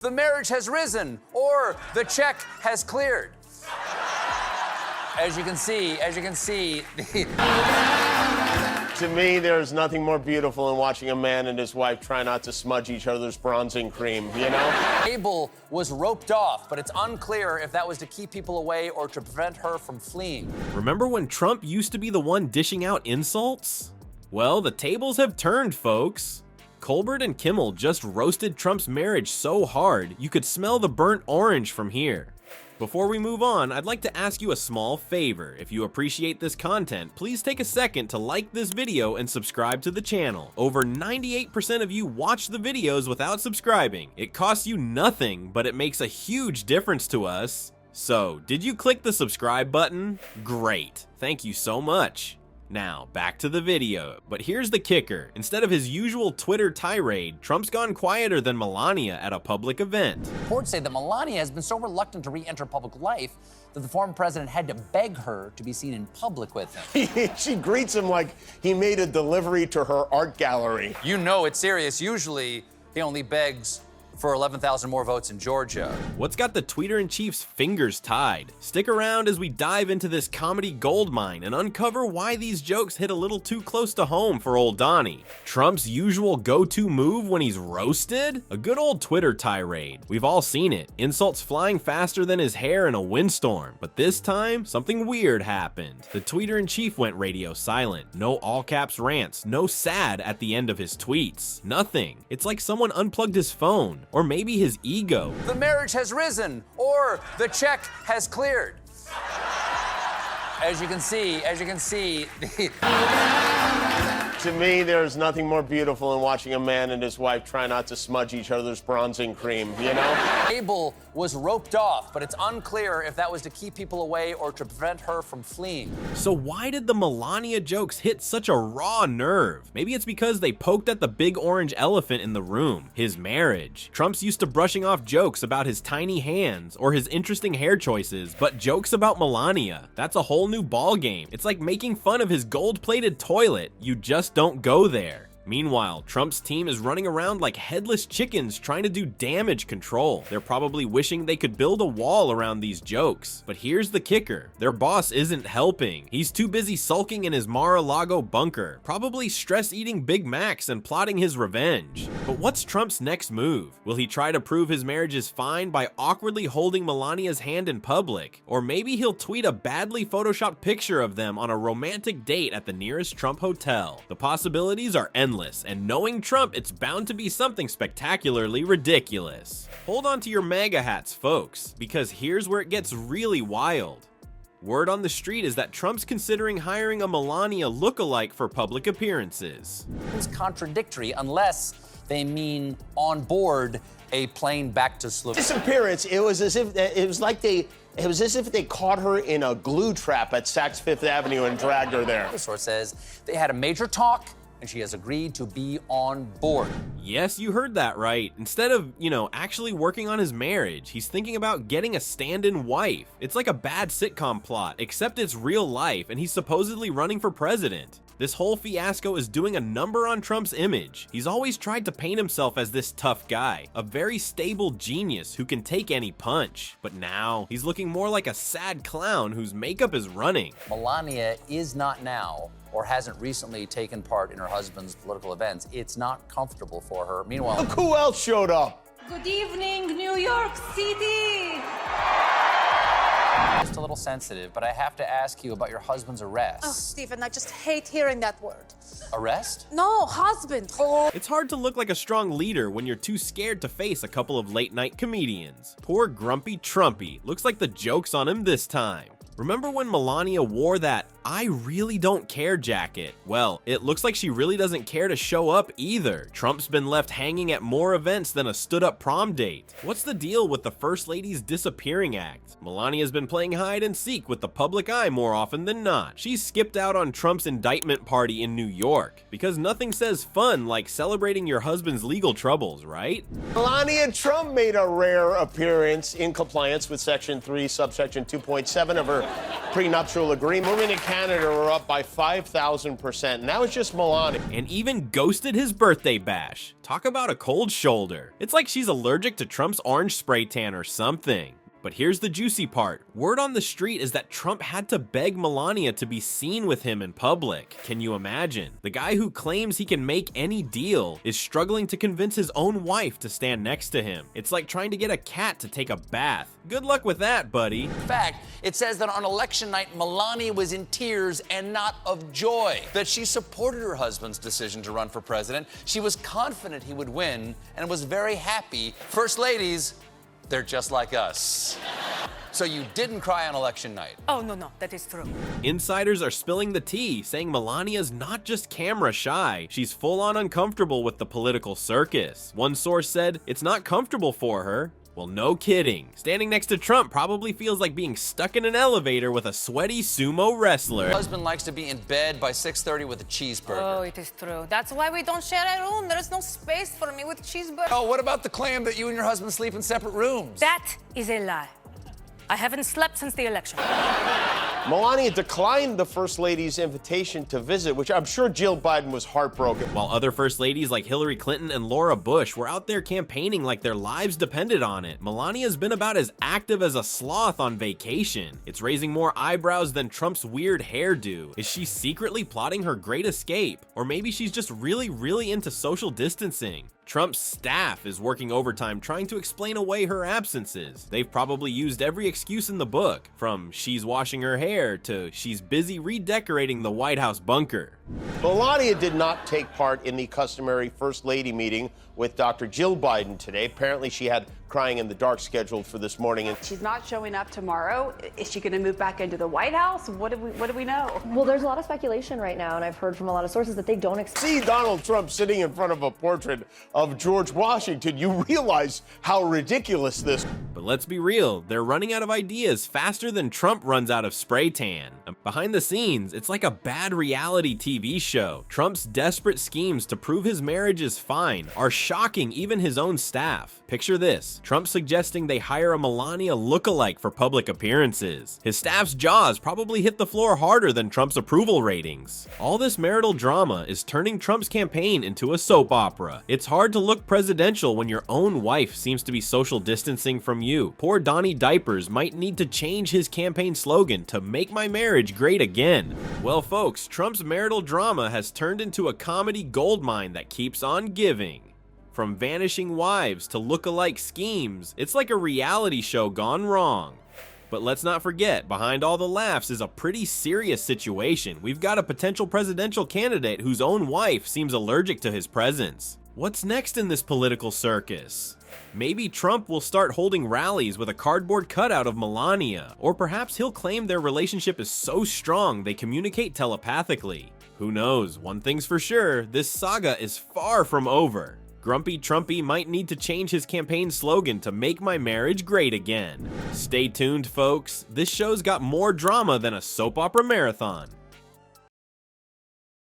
The marriage has risen, or the check has cleared. As you can see, To me, there's nothing more beautiful than watching a man and his wife try not to smudge each other's bronzing cream, you know? Abel was roped off, but it's unclear if that was to keep people away or to prevent her from fleeing. Remember when Trump used to be the one dishing out insults? Well, the tables have turned, folks. Colbert and Kimmel just roasted Trump's marriage so hard you could smell the burnt orange from here. Before we move on, I'd like to ask you a small favor. If you appreciate this content, please take a second to like this video and subscribe to the channel. Over 98% of you watch the videos without subscribing. It costs you nothing, but it makes a huge difference to us. So, did you click the subscribe button? Great, thank you so much. Now, back to the video, but here's the kicker. Instead of his usual Twitter tirade, Trump's gone quieter than Melania at a public event. Reports say that Melania has been so reluctant to re-enter public life that the former president had to beg her to be seen in public with him. She greets him like he made a delivery to her art gallery. You know it's serious. Usually, he only begs for 11,000 more votes in Georgia. What's got the tweeter-in-chief's fingers tied? Stick around as we dive into this comedy goldmine and uncover why these jokes hit a little too close to home for old Donnie. Trump's usual go-to move when he's roasted? A good old Twitter tirade. We've all seen it. Insults flying faster than his hair in a windstorm. But this time, something weird happened. The tweeter-in-chief went radio silent. No all-caps rants. No sad at the end of his tweets. Nothing. It's like someone unplugged his phone. Or maybe his ego. The marriage has risen, or the check has cleared. As you can see, To me, there's nothing more beautiful than watching a man and his wife try not to smudge each other's bronzing cream, you know? Abel was roped off, but it's unclear if that was to keep people away or to prevent her from fleeing. So why did the Melania jokes hit such a raw nerve? Maybe it's because they poked at the big orange elephant in the room, his marriage. Trump's used to brushing off jokes about his tiny hands or his interesting hair choices, but jokes about Melania, that's a whole new ballgame. It's like making fun of his gold-plated toilet. You just don't go there. Meanwhile, Trump's team is running around like headless chickens trying to do damage control. They're probably wishing they could build a wall around these jokes. But here's the kicker. Their boss isn't helping. He's too busy sulking in his Mar-a-Lago bunker, probably stress-eating Big Macs and plotting his revenge. But what's Trump's next move? Will he try to prove his marriage is fine by awkwardly holding Melania's hand in public? Or maybe he'll tweet a badly photoshopped picture of them on a romantic date at the nearest Trump hotel. The possibilities are endless. And knowing Trump, it's bound to be something spectacularly ridiculous. Hold on to your MAGA hats, folks, because here's where it gets really wild. Word on the street is that Trump's considering hiring a Melania lookalike for public appearances. It's contradictory unless they mean on board a plane back to Slovenia. Disappearance, it was as if they caught her in a glue trap at Saks Fifth Avenue and dragged her there. The source says they had a major talk and she has agreed to be on board. Yes, you heard that right. Instead of, actually working on his marriage, he's thinking about getting a stand-in wife. It's like a bad sitcom plot, except it's real life, and he's supposedly running for president. This whole fiasco is doing a number on Trump's image. He's always tried to paint himself as this tough guy, a very stable genius who can take any punch. But now, he's looking more like a sad clown whose makeup is running. Melania is not now, or hasn't recently taken part in her husband's political events. It's not comfortable for her. Meanwhile, Look who else showed up. Good evening, New York City! just a little sensitive, but I have to ask you about your husband's arrest. Oh, Stephen, I just hate hearing that word. Arrest? No, husband. Oh. It's hard to look like a strong leader when you're too scared to face a couple of late-night comedians. Poor grumpy Trumpy. Looks like the joke's on him this time. Remember when Melania wore that "I really don't care" jacket? Well, it looks like she really doesn't care to show up either. Trump's been left hanging at more events than a stood-up prom date. What's the deal with the First Lady's disappearing act? Melania's been playing hide and seek with the public eye more often than not. She skipped out on Trump's indictment party in New York, because nothing says fun like celebrating your husband's legal troubles, right? Melania Trump made a rare appearance in compliance with Section 3, subsection 2.7 of her prenuptial agreement. Moving to Canada are up by 5,000%, and that was just Melania. And even ghosted his birthday bash. Talk about a cold shoulder. It's like she's allergic to Trump's orange spray tan or something. But here's the juicy part. Word on the street is that Trump had to beg Melania to be seen with him in public. Can you imagine? The guy who claims he can make any deal is struggling to convince his own wife to stand next to him. It's like trying to get a cat to take a bath. Good luck with that, buddy. In fact, it says that on election night, Melania was in tears and not of joy. That she supported her husband's decision to run for president. She was confident he would win and was very happy. First ladies, they're just like us. So you didn't cry on election night? Oh, no, that is true. Insiders are spilling the tea, saying Melania's not just camera shy, she's full-on uncomfortable with the political circus. One source said, it's not comfortable for her. Well, no kidding. Standing next to Trump probably feels like being stuck in an elevator with a sweaty sumo wrestler. Her husband likes to be in bed by 6:30 with a cheeseburger. Oh, it is true. That's why we don't share a room. There is no space for me with cheeseburger. Oh, what about the claim that you and your husband sleep in separate rooms? That is a lie. I haven't slept since the election. Melania declined the First Lady's invitation to visit, which I'm sure Jill Biden was heartbroken. While other first ladies like Hillary Clinton and Laura Bush were out there campaigning like their lives depended on it, Melania's been about as active as a sloth on vacation. It's raising more eyebrows than Trump's weird hairdo. Is she secretly plotting her great escape? Or maybe she's just really into social distancing. Trump's staff is working overtime trying to explain away her absences. They've probably used every excuse in the book, from she's washing her hair to she's busy redecorating the White House bunker. Melania did not take part in the customary First Lady meeting with Dr. Jill Biden today. Apparently, she had crying in the dark scheduled for this morning. And she's not showing up tomorrow. Is she going to move back into the White House? What do we know? Well, there's a lot of speculation right now, and I've heard from a lot of sources that they don't expect. See Donald Trump sitting in front of a portrait of George Washington. You realize how ridiculous this. But let's be real, they're running out of ideas faster than Trump runs out of spray tan. Behind the scenes, it's like a bad reality TV show. Trump's desperate schemes to prove his marriage is fine are shocking even his own staff. Picture this, Trump suggesting they hire a Melania lookalike for public appearances. His staff's jaws probably hit the floor harder than Trump's approval ratings. All this marital drama is turning Trump's campaign into a soap opera. It's hard to look presidential when your own wife seems to be social distancing from you. Poor Donnie Diapers might need to change his campaign slogan to "Make my marriage great again." Well, folks, Trump's marital drama has turned into a comedy goldmine that keeps on giving. From vanishing wives to look-alike schemes, it's like a reality show gone wrong. But let's not forget, behind all the laughs is a pretty serious situation. We've got a potential presidential candidate whose own wife seems allergic to his presence. What's next in this political circus? Maybe Trump will start holding rallies with a cardboard cutout of Melania, or perhaps he'll claim their relationship is so strong they communicate telepathically. Who knows? One thing's for sure, this saga is far from over. Grumpy Trumpy might need to change his campaign slogan to "Make my marriage great again." Stay tuned, folks. This show's got more drama than a soap opera marathon.